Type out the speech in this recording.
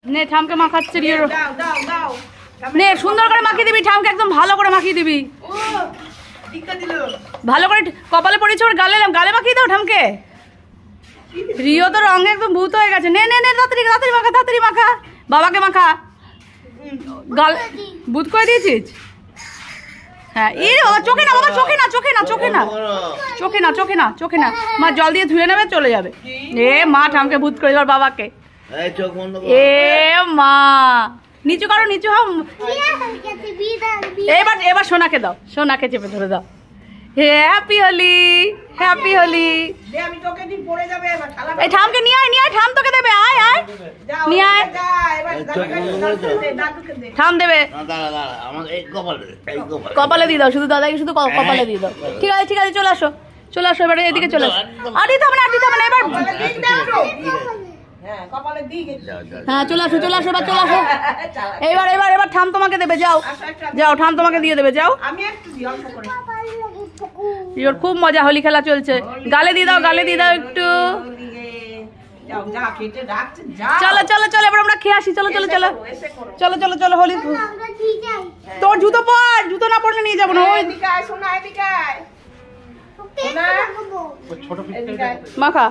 নে ঠামকে মাখাচ্ছে রিও। নে সুন্দর করে মাখিয়ে দিবি ঠামকে, একদম ভালো করে মাখিয়ে দিবি। ভালো করে কপালে পড়েছে ওর গালে, গালে মাখিয়ে দাও ঠামকে। রিও তো রঙে একদম ভূত হয়ে গেছে। নে নে নে তাড়াতাড়ি তাড়াতাড়ি মাখা, তাড়াতাড়ি মাখা, বাবাকে মাখা। গাল ভূত করে দিয়েছিস? হ্যাঁ। এই বাবা চোখে না, বাবা চোখে না, চোখে না, চোখে না, চোখে না, চোখে না, চোখে না। মা জল দিয়ে ধুয়ে নেবে, চলে যাবে। এ মা ঠামকে ভূত করে দেবার বাবাকে। এ মা নিচু করো, নিচু হও। এবার এবার সোনাকে দাও, সোনাকে চেপে ধরে দাও। Happy Holi, happy Holi. এই ঠামকে নিয়ে আয়, নিয়ে আয়, ঠাম তোকে দেবে। আয় আয় নিয়ে আয়, ঠাম দেবে। কপালে দিয়ে দাও, শুধু দাদাকে শুধু কপালে দিয়ে দাও। ঠিক আছে ঠিক আছে, চলে আসো, চলে আসো এবারে এদিকে চলে আসো। আর দিতে হবে না, আর দিতে হবে না। এবার হ্যাঁ চলে আসো, চলে আসো, এবার চলে আসো। এবার এবার এবার ঠাম তোমাকে দেবে, যাও যাও, ঠাম তোমাকে দিয়ে দেবে, যাও। ওর খুব মজা, হোলি খেলা চলছে। গালে দিয়ে দাও, গালে দিয়ে দাও একটু। চলো চলো চলো, এবার আমরা খেয়ে আসি। চলো চলো চলো চলো চলো চলো, হোলি। তোর জুতো পর, জুতো না পরলে নিয়ে যাবো না। ওই মাখা